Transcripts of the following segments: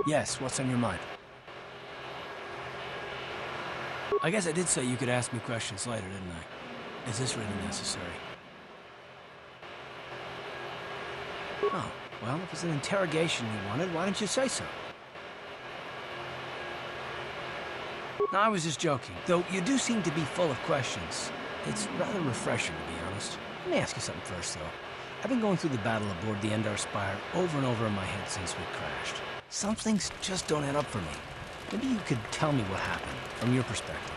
Yes, what's on your mind? I guess I did say you could ask me questions later, didn't I? Is this really necessary? Oh, well, if it's an interrogation you wanted, why didn't you say so? No, I was just joking, though you do seem to be full of questions. It's rather refreshing, to be honest. Let me ask you something first, though. I've been going through the battle aboard the Endar Spire over and over in my head since we crashed. Some things just don't add up for me. Maybe you could tell me what happened, from your perspective.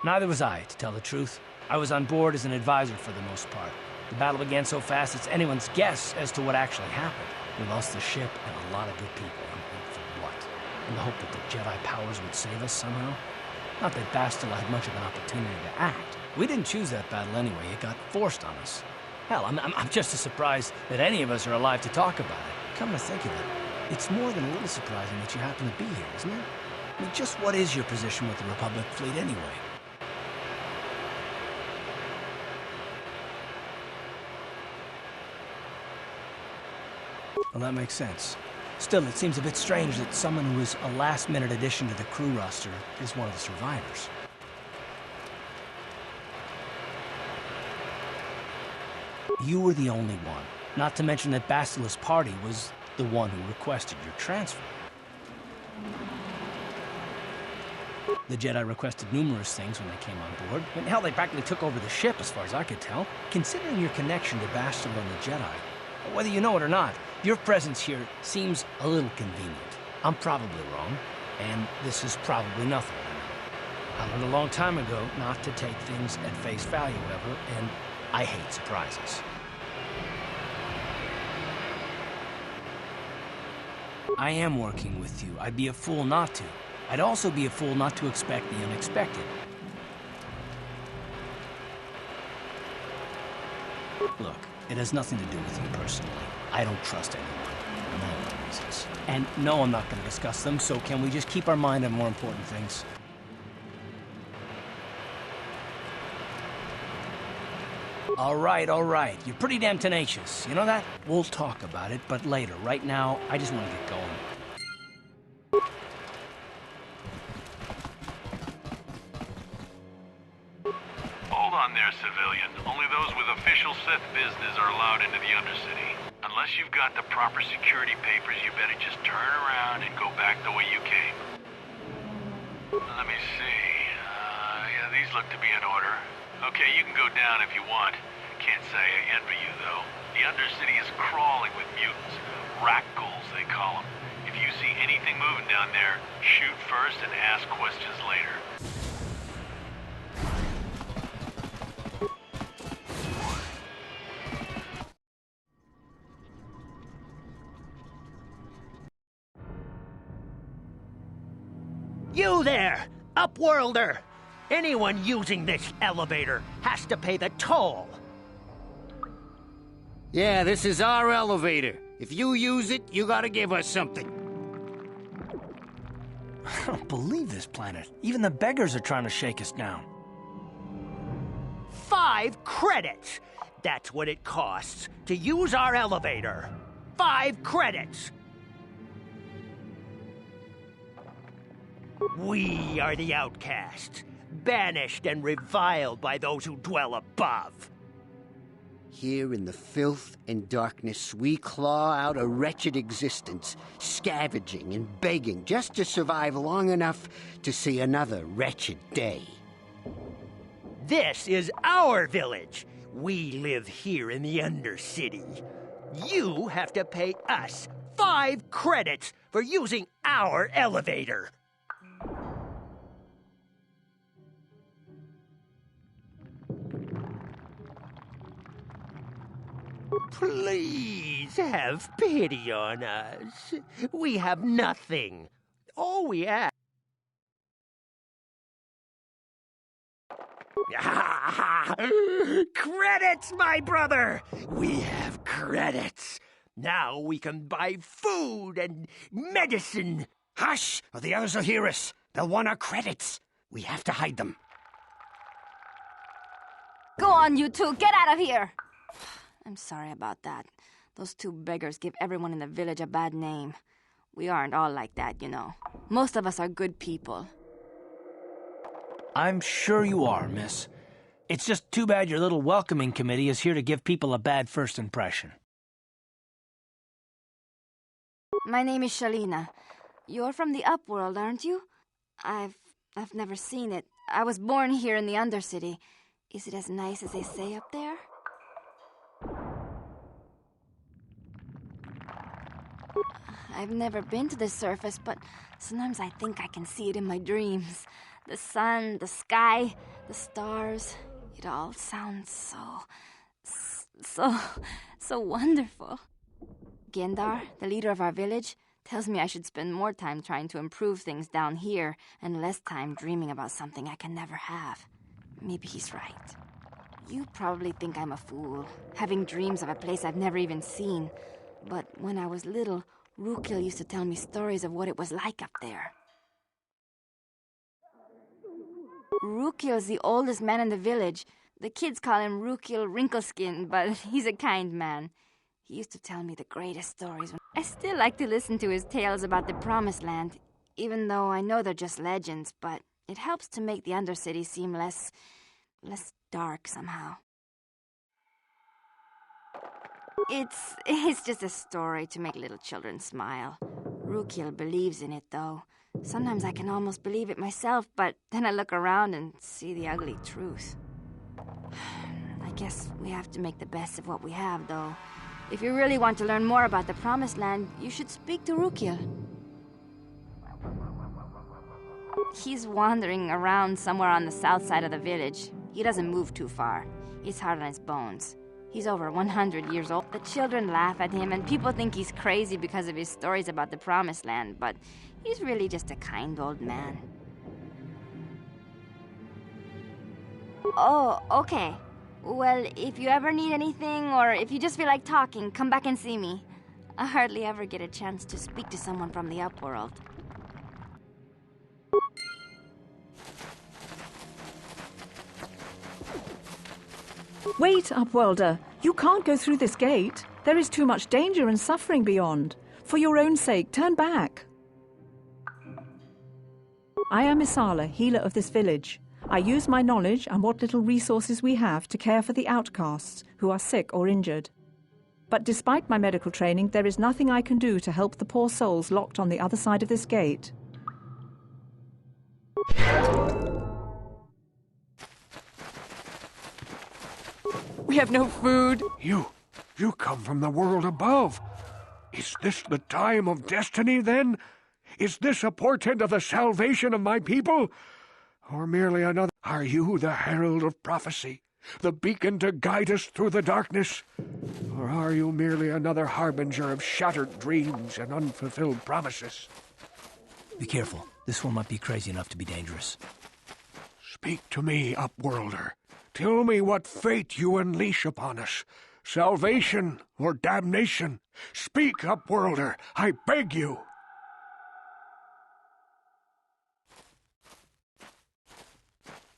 Neither was I, to tell the truth. I was on board as an advisor for the most part. The battle began so fast it's anyone's guess as to what actually happened. We lost the ship and a lot of good people, and for what? In the hope that the Jedi powers would save us somehow? Not that Bastila had much of an opportunity to act. We didn't choose that battle anyway, it got forced on us. Hell, I'm just as surprised that any of us are alive to talk about it. Come to think of it, it's more than a little surprising that you happen to be here, isn't it? I mean, just what is your position with the Republic fleet anyway? Well, that makes sense. Still, it seems a bit strange that someone who was a last-minute addition to the crew roster is one of the survivors. You were the only one. Not to mention that Bastila's party was the one who requested your transfer. The Jedi requested numerous things when they came on board. And hell, they practically took over the ship, as far as I could tell. Considering your connection to Bastila and the Jedi, whether you know it or not, your presence here seems a little convenient. I'm probably wrong, and this is probably nothing. I learned a long time ago not to take things at face value ever, and I hate surprises. I am working with you. I'd be a fool not to. I'd also be a fool not to expect the unexpected. Look, it has nothing to do with you personally. I don't trust anyone. No other reasons. And no, I'm not going to discuss them, so can we just keep our mind on more important things? All right. You're pretty damn tenacious. You know that? We'll talk about it, but later. Right now, I just want to get going. Hold on there, civilian. Only those with official Sith business are allowed into the Undercity. Unless you've got the proper security papers, you better just turn around and go back the way you came. Let me see. Yeah, these look to be in order. Okay, you can go down if you want. Can't say I envy you, though. The Undercity is crawling with mutants. Rat-ghouls, they call them. If you see anything moving down there, shoot first and ask questions later. You there, Upworlder! Anyone using this elevator has to pay the toll. Yeah, this is our elevator. If you use it, you gotta give us something. I don't believe this planet. Even the beggars are trying to shake us down. 5 credits! That's what it costs to use our elevator. 5 credits! We are the outcasts, banished and reviled by those who dwell above. Here in the filth and darkness, we claw out a wretched existence, scavenging and begging just to survive long enough to see another wretched day. This is our village. We live here in the Undercity. You have to pay us 5 credits for using our elevator. Please have pity on us. We have nothing. All we have... Credits, my brother! We have credits. Now we can buy food and medicine. Hush, or the others will hear us. They'll want our credits. We have to hide them. Go on, you two. Get out of here. I'm sorry about that. Those two beggars give everyone in the village a bad name. We aren't all like that, you know. Most of us are good people. I'm sure you are, miss. It's just too bad your little welcoming committee is here to give people a bad first impression. My name is Shalina. You're from the Upworld, aren't you? I've never seen it. I was born here in the Undercity. Is it as nice as they say up there? I've never been to the surface, but sometimes I think I can see it in my dreams. The sun, the sky, the stars. It all sounds so wonderful. Gendar, the leader of our village, tells me I should spend more time trying to improve things down here and less time dreaming about something I can never have. Maybe he's right. You probably think I'm a fool, having dreams of a place I've never even seen. But when I was little, Rukil used to tell me stories of what it was like up there. Rukil's the oldest man in the village. The kids call him Rukil Wrinkleskin, but he's a kind man. He used to tell me the greatest stories. I still like to listen to his tales about the Promised Land, even though I know they're just legends, but it helps to make the Undercity seem less dark somehow. It's just a story to make little children smile. Rukil believes in it, though. Sometimes I can almost believe it myself, but then I look around and see the ugly truth. I guess we have to make the best of what we have, though. If you really want to learn more about the Promised Land, you should speak to Rukil. He's wandering around somewhere on the south side of the village. He doesn't move too far. He's hard on his bones. He's over 100 years old. The children laugh at him, and people think he's crazy because of his stories about the Promised Land, but he's really just a kind old man. Oh, okay. Well, if you ever need anything, or if you just feel like talking, come back and see me. I hardly ever get a chance to speak to someone from the Upworld. Wait, Upworlder. You can't go through this gate. There is too much danger and suffering beyond. For your own sake, turn back. I am Isala, healer of this village. I use my knowledge and what little resources we have to care for the outcasts who are sick or injured. But despite my medical training, there is nothing I can do to help the poor souls locked on the other side of this gate. We have no food. You come from the world above. Is this the time of destiny, then? Is this a portent of the salvation of my people? Or merely another? Are you the herald of prophecy, the beacon to guide us through the darkness? Or are you merely another harbinger of shattered dreams and unfulfilled promises? Be careful. This one might be crazy enough to be dangerous. Speak to me, Upworlder. Tell me what fate you unleash upon us. Salvation or damnation? Speak, Upworlder, I beg you.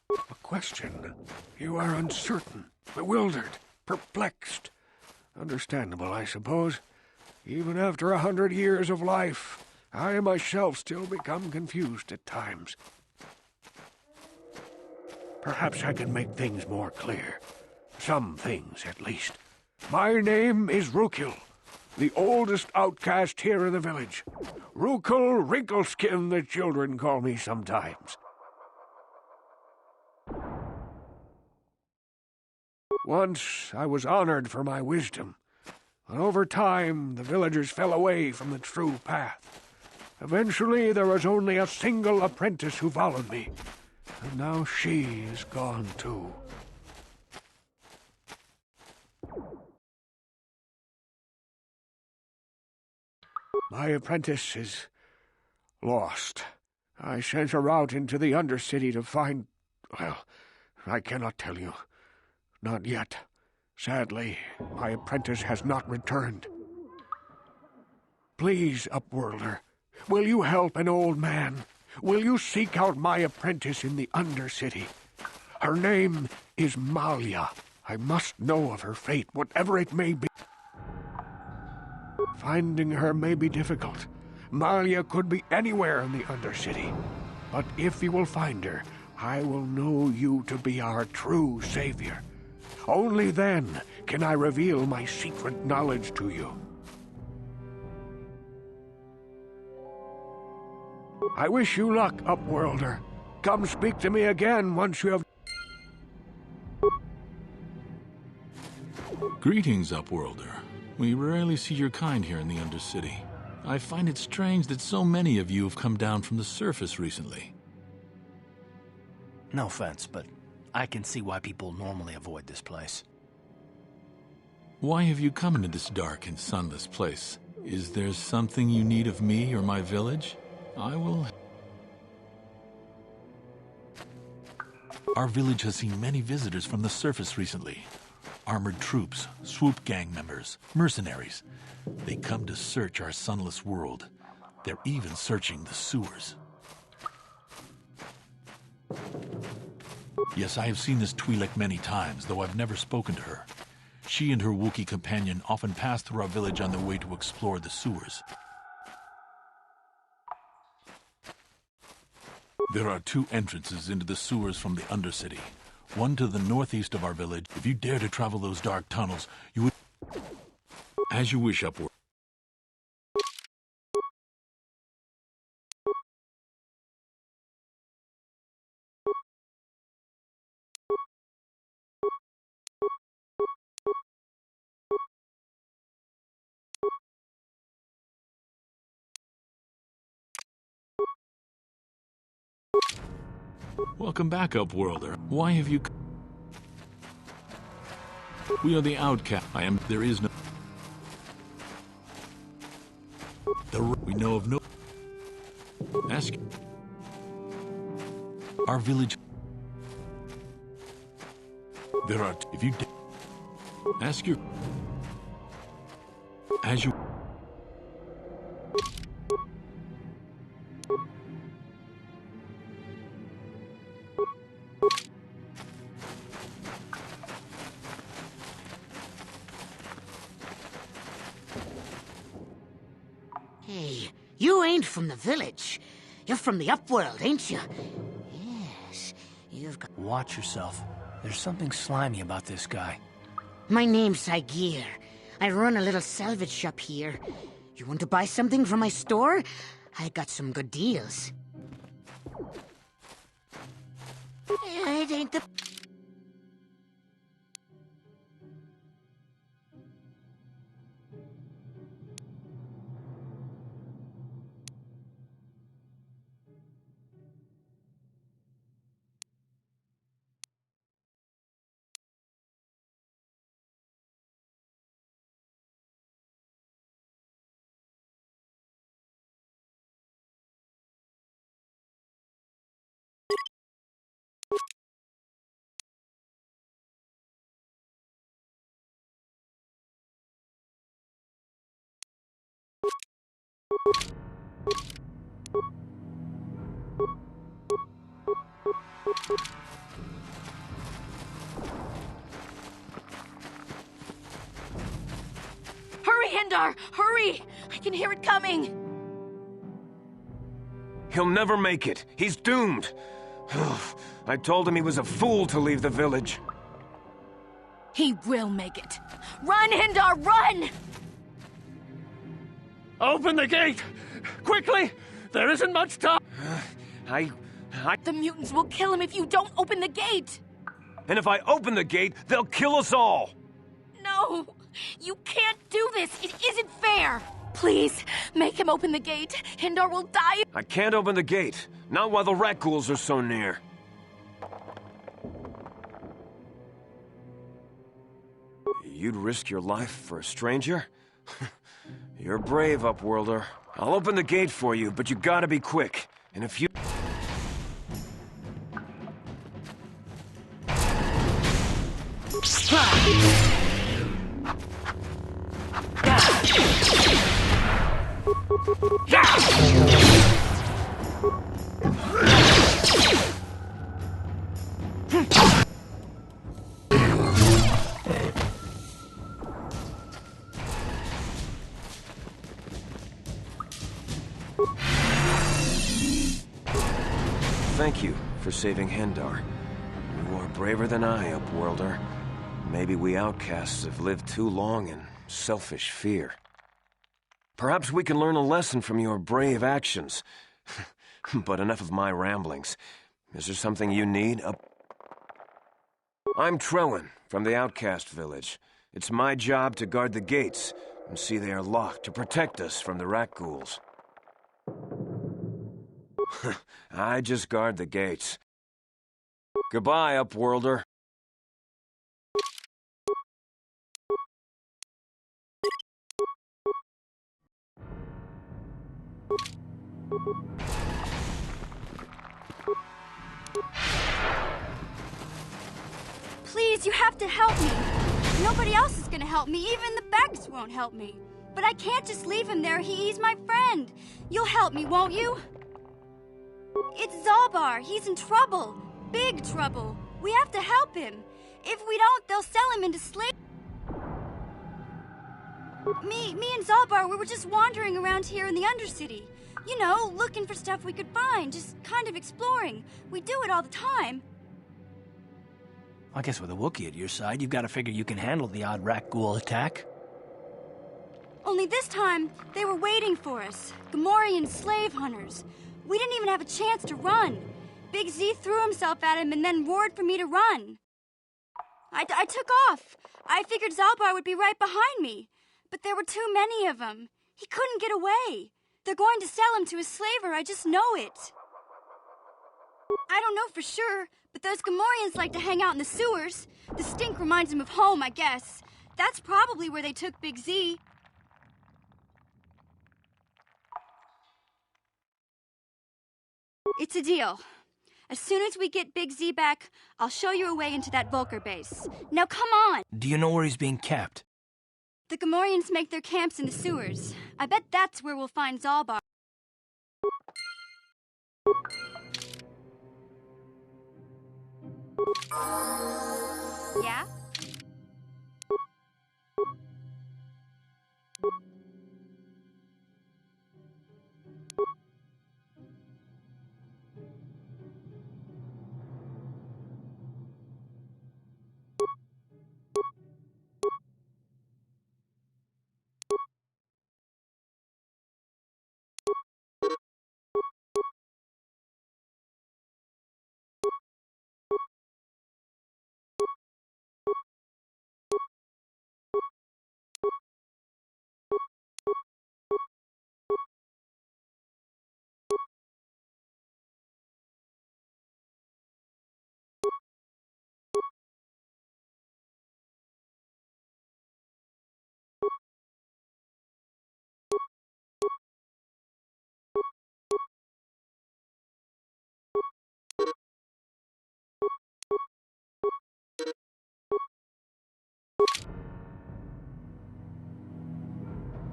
A question. You are uncertain, bewildered, perplexed. Understandable, I suppose. Even after 100 years of life, I myself still become confused at times. Perhaps I can make things more clear. Some things, at least. My name is Rukil, the oldest outcast here in the village. Rukil Wrinkleskin, the children call me sometimes. Once I was honored for my wisdom, but over time the villagers fell away from the true path. Eventually there was only a single apprentice who followed me, and now she is gone too. My apprentice is lost. I sent her out into the Undercity to find... well, I cannot tell you. Not yet. Sadly, my apprentice has not returned. Please, Upworlder, will you help an old man? Will you seek out my apprentice in the Undercity? Her name is Malia. I must know of her fate, whatever it may be. Finding her may be difficult. Malia could be anywhere in the Undercity. But if you will find her, I will know you to be our true savior. Only then can I reveal my secret knowledge to you. I wish you luck, Upworlder. Come speak to me again once you have... Greetings, Upworlder. We rarely see your kind here in the Undercity. I find it strange that so many of you have come down from the surface recently. No offense, but I can see why people normally avoid this place. Why have you come into this dark and sunless place? Is there something you need of me or my village? I will... Our village has seen many visitors from the surface recently. Armored troops, swoop gang members, mercenaries. They come to search our sunless world. They're even searching the sewers. Yes, I have seen this Twi'lek many times, though I've never spoken to her. She and her Wookiee companion often pass through our village on their way to explore the sewers. There are two entrances into the sewers from the Undercity. One to the northeast of our village. If you dare to travel those dark tunnels, you would... As you wish, Upward. Welcome back, Upworlder. Why have you... We are the outcast. There is no... We know of no... Ask... Our village... There are... If you... Ask your... As you... Hey, you ain't from the village. You're from the Upworld, ain't you? Yes, you've got... Watch yourself. There's something slimy about this guy. My name's Saigir. I run a little salvage shop here. You want to buy something from my store? I got some good deals. It ain't the... Hurry, Hindar! Hurry! I can hear it coming! He'll never make it. He's doomed. I told him he was a fool to leave the village. He will make it. Run, Hindar, run! Open the gate! Quickly! There isn't much time! The mutants will kill him if you don't open the gate! And if I open the gate, they'll kill us all! No! You can't do this! It isn't fair! Please, make him open the gate. Hindar will die. I can't open the gate. Not while the rat ghouls are so near. You'd risk your life for a stranger? You're brave, Upworlder. I'll open the gate for you, but you gotta be quick. And if you... Thank you for saving Hendar. You are braver than I, Upworlder. Maybe we outcasts have lived too long in selfish fear. Perhaps we can learn a lesson from your brave actions. But enough of my ramblings. Is there something you need? I'm Trellin, from the Outcast Village. It's my job to guard the gates and see they are locked to protect us from the rat ghouls. I just guard the gates. Goodbye, Upworlder. Please, you have to help me. Nobody else is gonna help me. Even the Becks won't help me. But I can't just leave him there. He's my friend. You'll help me, won't you? It's Zalbar. He's in trouble. Big trouble. We have to help him. If we don't, they'll sell him into slavery. Me and Zalbar, we were just wandering around here in the Undercity. You know, looking for stuff we could find, just kind of exploring. We do it all the time. I guess with a Wookiee at your side, you've got to figure you can handle the odd rat ghoul attack. Only this time, they were waiting for us. Gamorrean slave hunters. We didn't even have a chance to run. Big Z threw himself at him and then roared for me to run. I took off. I figured Zalbar would be right behind me. But there were too many of them. He couldn't get away. They're going to sell him to a slaver, I just know it. I don't know for sure, but those Gamorreans like to hang out in the sewers. The stink reminds them of home, I guess. That's probably where they took Big Z. It's a deal. As soon as we get Big Z back, I'll show you a way into that Volker base. Now come on! Do you know where he's being kept? The Gamorreans make their camps in the sewers. I bet that's where we'll find Zalbar. Yeah?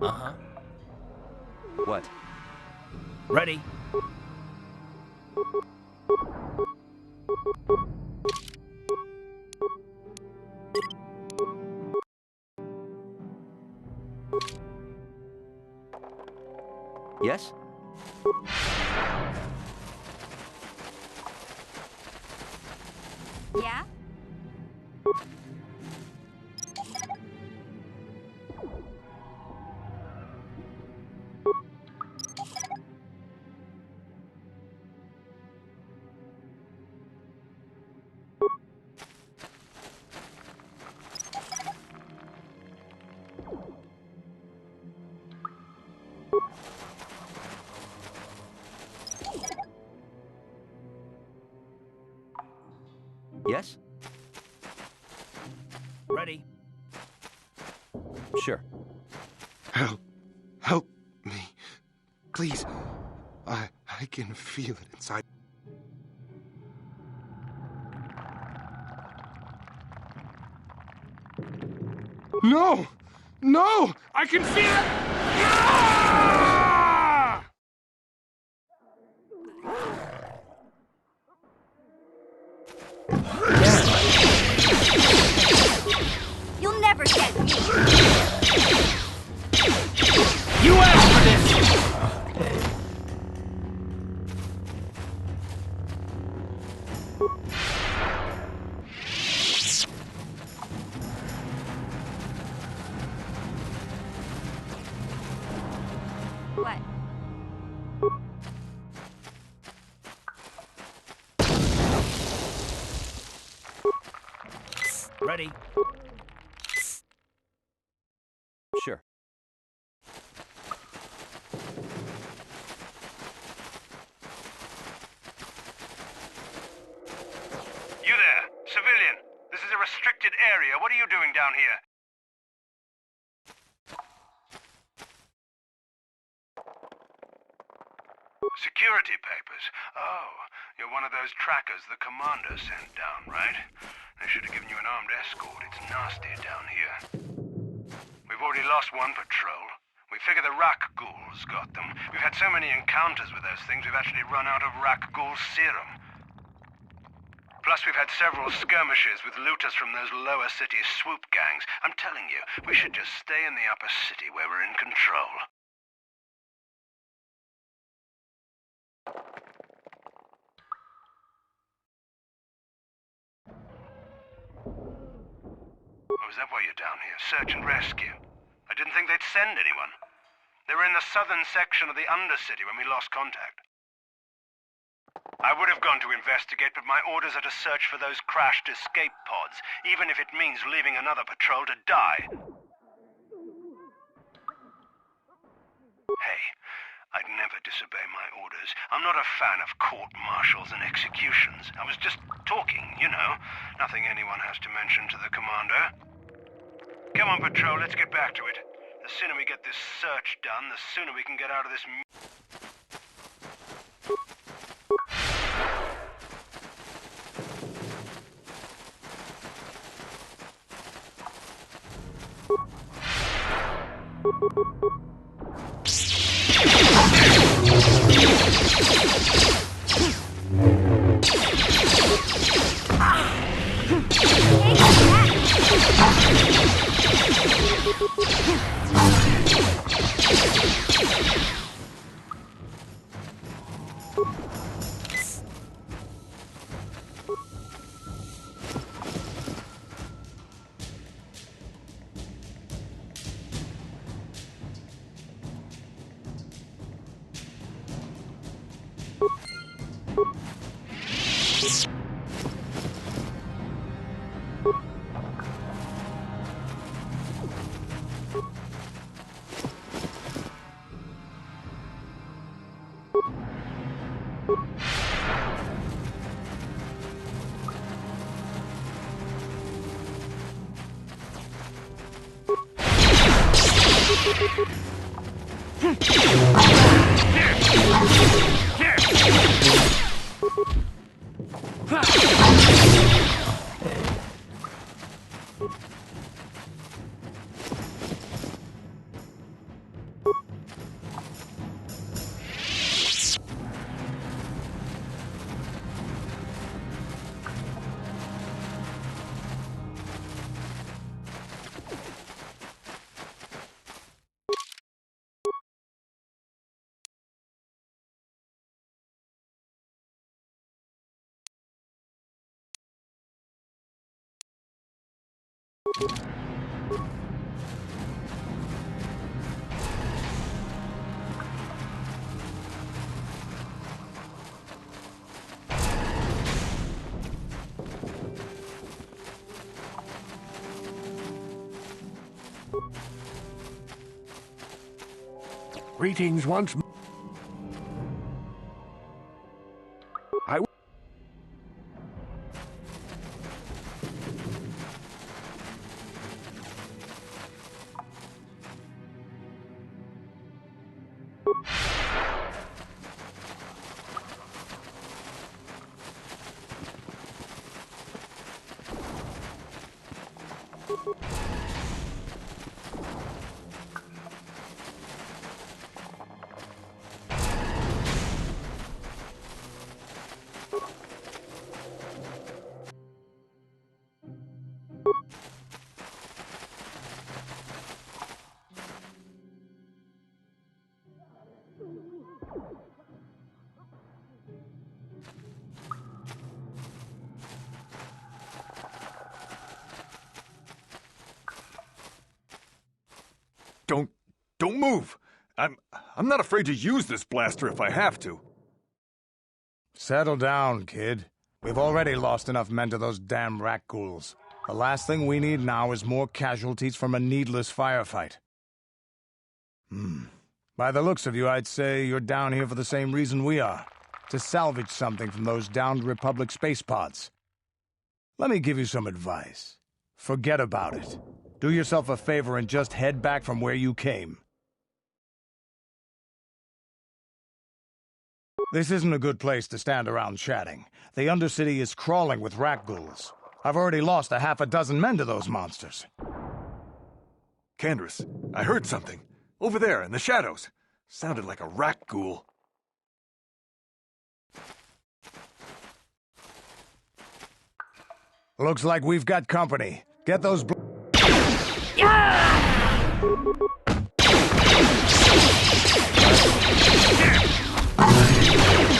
Uh-huh. What? Ready. Yes? Yeah? Yes? Ready. Sure. Help me. Please. I can feel it inside. No! No! I can feel it! Ah! You'll never get me. You asked for this! What? Ready? Sure. You there, civilian. This is a restricted area. What are you doing down here? Security papers. Oh, you're one of those trackers the commander sent down, right? They should have given you an armed escort. It's nasty down here. We've already lost one patrol. We figure the Rak ghouls got them. We've had so many encounters with those things, we've actually run out of Rak ghoul serum. Plus, we've had several skirmishes with looters from those lower city swoop gangs. I'm telling you, we should just stay in the upper city where we're in control. Oh, is that why you're down here? Search and rescue? I didn't think they'd send anyone. They were in the southern section of the Undercity when we lost contact. I would have gone to investigate, but my orders are to search for those crashed escape pods, even if it means leaving another patrol to die. Hey, I'd never disobey my orders. I'm not a fan of court-martials and executions. I was just talking, you know. Nothing anyone has to mention to the commander. Come on, patrol, let's get back to it. The sooner we get this search done, the sooner we can get out of this... Greetings once more. Don't move. I'm not afraid to use this blaster if I have to. Settle down, kid. We've already lost enough men to those damn rat ghouls. The last thing we need now is more casualties from a needless firefight. By the looks of you, I'd say you're down here for the same reason we are. To salvage something from those downed Republic space pods. Let me give you some advice. Forget about it. Do yourself a favor and just head back from where you came. This isn't a good place to stand around chatting. The Undercity is crawling with rat ghouls. I've already lost a half a dozen men to those monsters. Candace, I heard something. Over there, in the shadows. Sounded like a rat ghoul. Looks like we've got company. Get those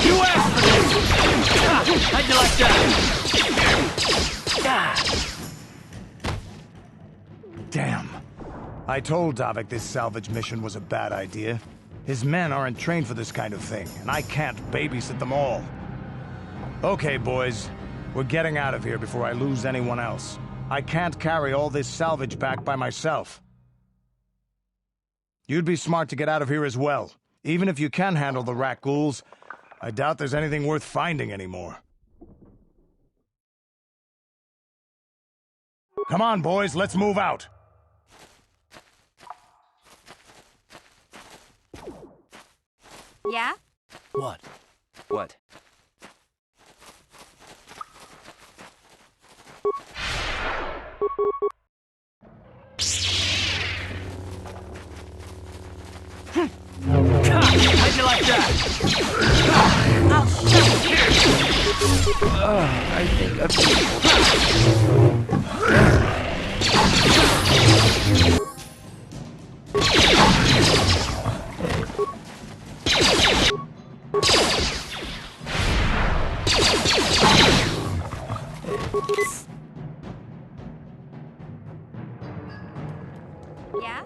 You asked for this! How'd you like that? Damn. I told Davik this salvage mission was a bad idea. His men aren't trained for this kind of thing, and I can't babysit them all. Okay, boys. We're getting out of here before I lose anyone else. I can't carry all this salvage back by myself. You'd be smart to get out of here as well. Even if you can handle the rat ghouls, I doubt there's anything worth finding anymore. Come on, boys, let's move out. Yeah? What? What? How'd you like that? I think Yeah?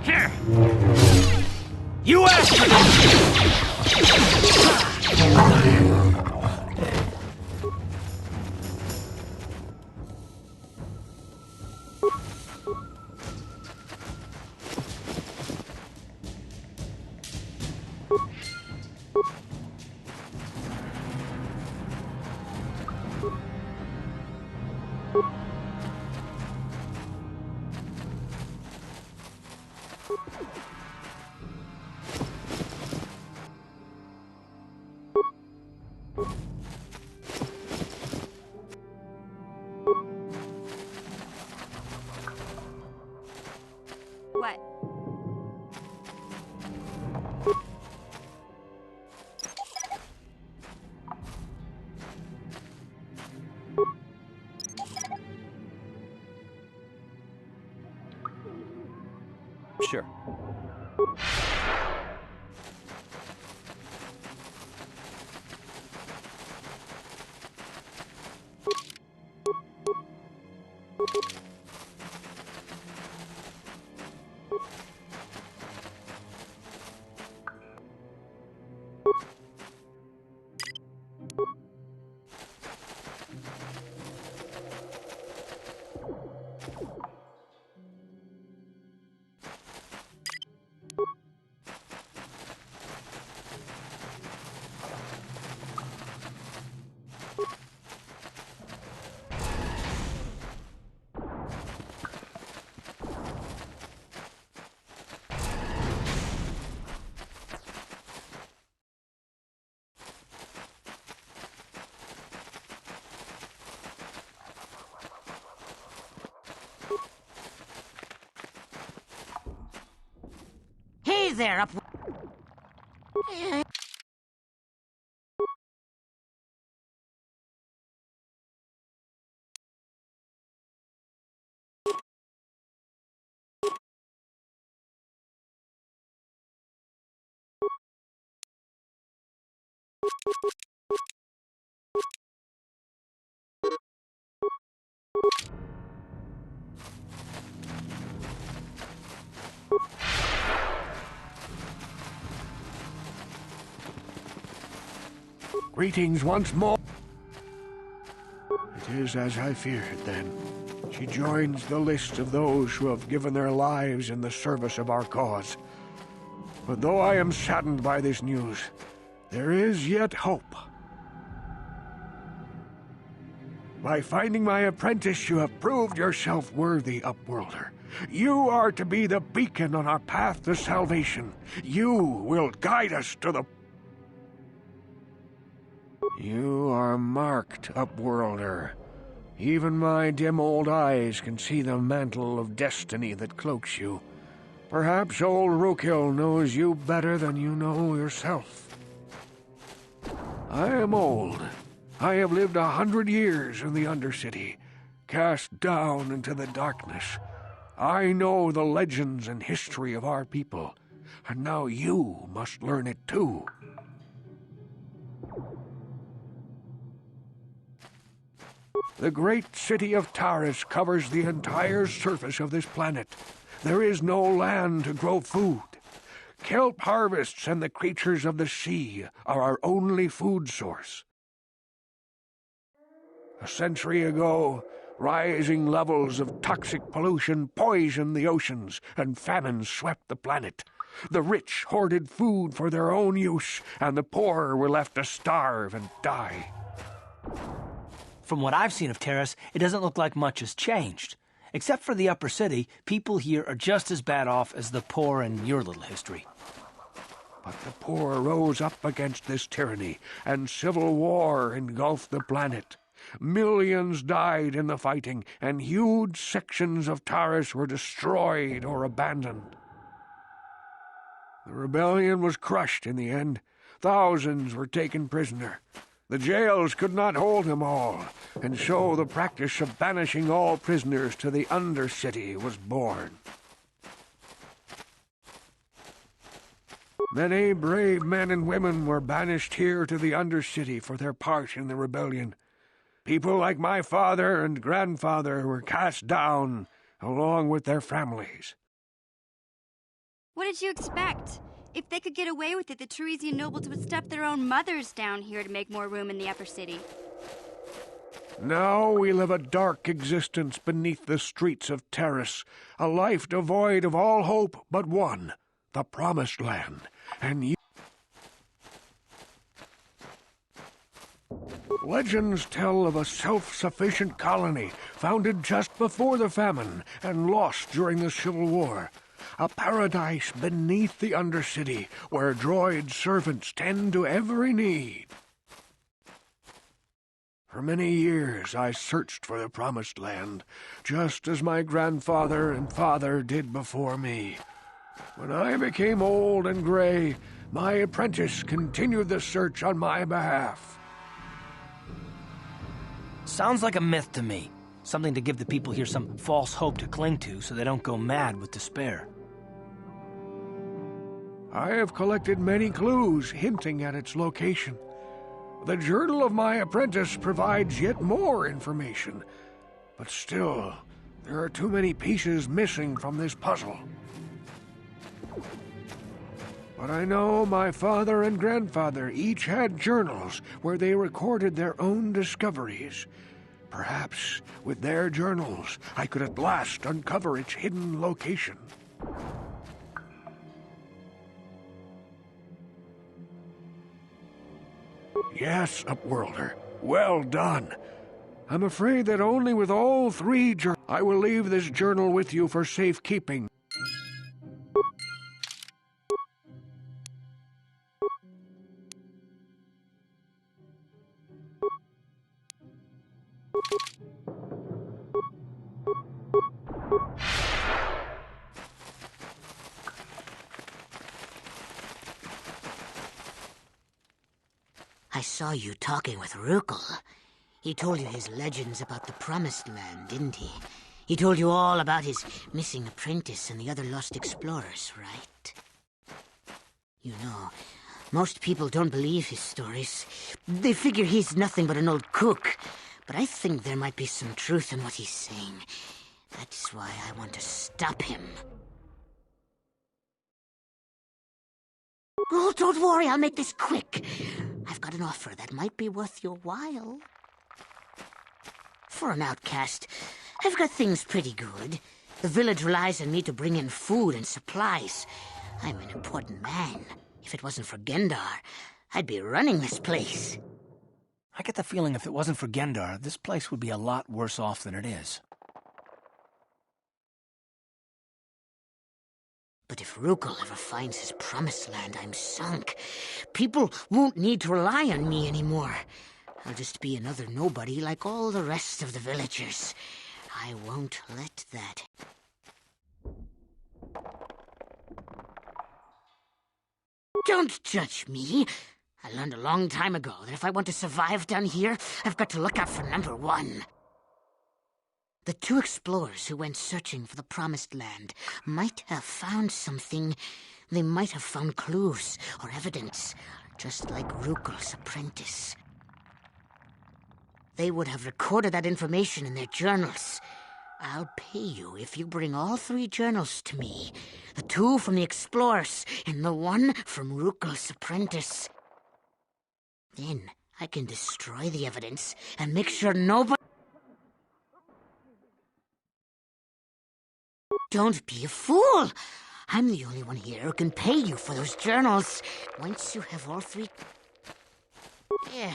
Here! You asked for this! What? Sure. there, up... Greetings once more. It is as I feared, then. She joins the list of those who have given their lives in the service of our cause. But though I am saddened by this news, there is yet hope. By finding my apprentice, you have proved yourself worthy, Upworlder. You are to be the beacon on our path to salvation. You will guide us to the... You are marked, Upworlder. Even my dim old eyes can see the mantle of destiny that cloaks you. Perhaps old Rookhill knows you better than you know yourself. I am old. I have lived 100 years in the Undercity, cast down into the darkness. I know the legends and history of our people, and now you must learn it too. The great city of Taris covers the entire surface of this planet. There is no land to grow food. Kelp harvests and the creatures of the sea are our only food source. A century ago, rising levels of toxic pollution poisoned the oceans, and famine swept the planet. The rich hoarded food for their own use, and the poor were left to starve and die. From what I've seen of Taris, it doesn't look like much has changed. Except for the upper city, people here are just as bad off as the poor in your little history. But the poor rose up against this tyranny, and civil war engulfed the planet. Millions died in the fighting, and huge sections of Taris were destroyed or abandoned. The rebellion was crushed in the end. Thousands were taken prisoner. The jails could not hold them all, and so the practice of banishing all prisoners to the Undercity was born. Many brave men and women were banished here to the Undercity for their part in the rebellion. People like my father and grandfather were cast down, along with their families. What did you expect? If they could get away with it, the Teresian nobles would stuff their own mothers down here to make more room in the upper city. Now we live a dark existence beneath the streets of Taris, a life devoid of all hope but one, the Promised Land, and you... Legends tell of a self-sufficient colony founded just before the famine and lost during the Civil War. A paradise beneath the Undercity where droid servants tend to every need. For many years I searched for the Promised Land, just as my grandfather and father did before me. When I became old and gray, my apprentice continued the search on my behalf. Sounds like a myth to me. Something to give the people here some false hope to cling to so they don't go mad with despair. I have collected many clues hinting at its location. The journal of my apprentice provides yet more information, but still, there are too many pieces missing from this puzzle. But I know my father and grandfather each had journals where they recorded their own discoveries. Perhaps, with their journals, I could at last uncover its hidden location. Yes, Upworlder. Well done. I'm afraid that only with all three I will leave this journal with you for safekeeping. I saw you talking with Rukel. He told you his legends about the Promised Land, didn't he? He told you all about his missing apprentice and the other lost explorers, right? You know, most people don't believe his stories. They figure he's nothing but an old cook. But I think there might be some truth in what he's saying. That's why I want to stop him. Oh, don't worry, I'll make this quick. I've got an offer that might be worth your while. For an outcast, I've got things pretty good. The village relies on me to bring in food and supplies. I'm an important man. If it wasn't for Gendar, I'd be running this place. I get the feeling if it wasn't for Gendar, this place would be a lot worse off than it is. But if Rukel ever finds his Promised Land, I'm sunk. People won't need to rely on me anymore. I'll just be another nobody like all the rest of the villagers. I won't let that. Don't judge me. I learned a long time ago that if I want to survive down here, I've got to look out for number one. The two explorers who went searching for the Promised Land might have found something. They might have found clues or evidence, just like Rukel's apprentice. They would have recorded that information in their journals. I'll pay you if you bring all 3 journals to me. The 2 from the explorers and the 1 from Rukel's apprentice. Then I can destroy the evidence and make sure nobody... Don't be a fool! I'm the only one here who can pay you for those journals. Once you have all 3... Yeah...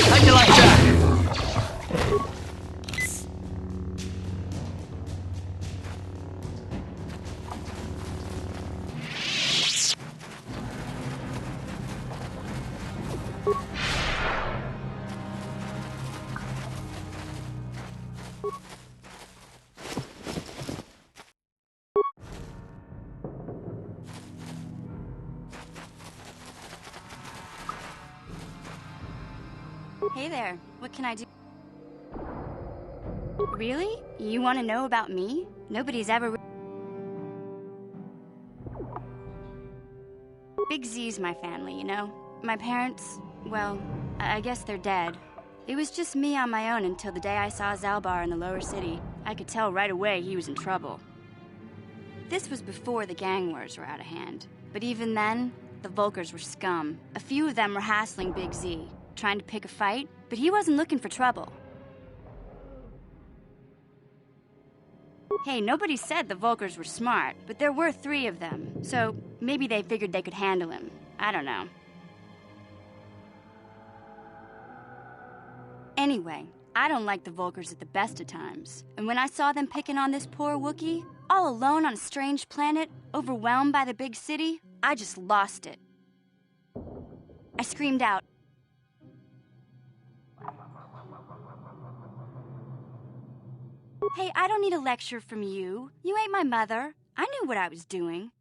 How'd you like that? Hey there, what can I do? Really? You want to know about me? Nobody's ever... Big Z's my family, you know? My parents, well, I guess they're dead. It was just me on my own until the day I saw Zalbar in the lower city. I could tell right away he was in trouble. This was before the gang wars were out of hand. But even then, the Vulkars were scum. A few of them were hassling Big Z, trying to pick a fight, but he wasn't looking for trouble. Hey, nobody said the Vulkars were smart, but there were 3 of them, so maybe they figured they could handle him. I don't know. Anyway, I don't like the Vulkars at the best of times, and when I saw them picking on this poor Wookiee, all alone on a strange planet, overwhelmed by the big city, I just lost it. I screamed out, "Hey, I don't need a lecture from you. You ain't my mother. I knew what I was doing."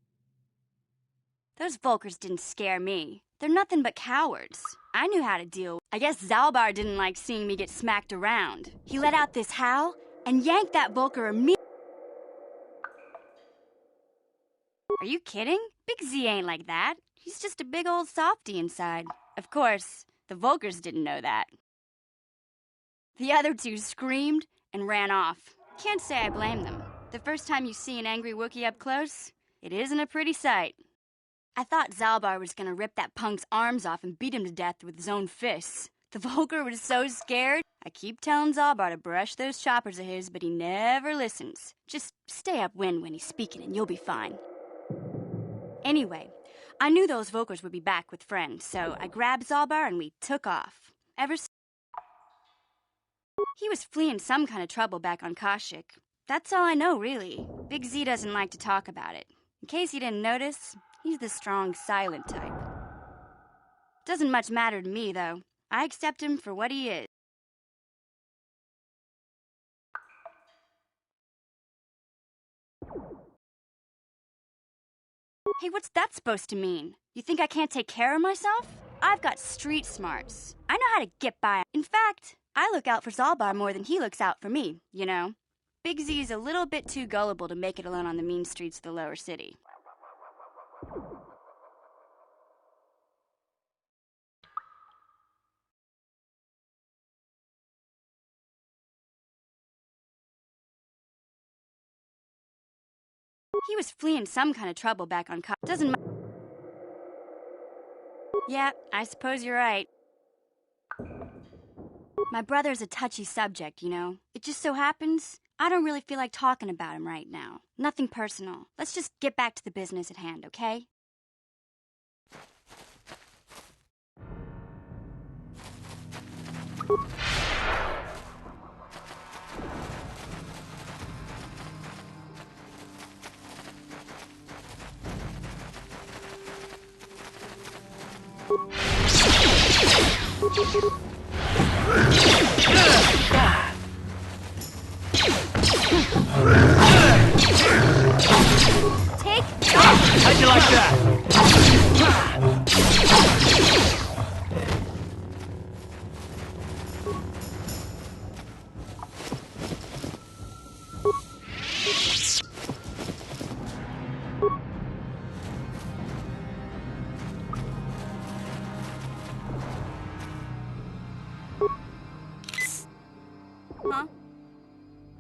Those Vulkars didn't scare me. They're nothing but cowards. I knew how to deal. I guess Zalbar didn't like seeing me get smacked around. He let out this howl and yanked that Vulkar immediately. Are you kidding? Big Z ain't like that. He's just a big old softy inside. Of course, the Vulkars didn't know that. The other 2 screamed and ran off. Can't say I blame them. The first time you see an angry Wookiee up close, it isn't a pretty sight. I thought Zalbar was gonna rip that punk's arms off and beat him to death with his own fists. The Vulkar was so scared. I keep telling Zalbar to brush those choppers of his, but he never listens. Just stay upwind when he's speaking and you'll be fine. Anyway, I knew those Vulkars would be back with friends, so I grabbed Zalbar and we took off. He was fleeing some kind of trouble back on Kashyyyk. That's all I know, really. Big Z doesn't like to talk about it. In case you didn't notice, he's the strong, silent type. Doesn't much matter to me, though. I accept him for what he is. Hey, what's that supposed to mean? You think I can't take care of myself? I've got street smarts. I know how to get by. In fact, I look out for Zalbar more than he looks out for me, you know? Big Z's a little bit too gullible to make it alone on the mean streets of the lower city. He was fleeing some kind of trouble back on Doesn't matter. Yeah, I suppose you're right. My brother's a touchy subject, you know? It just so happens I don't really feel like talking about him right now. Nothing personal. Let's just get back to the business at hand, okay? Take how'd you like that?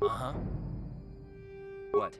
Huh? What?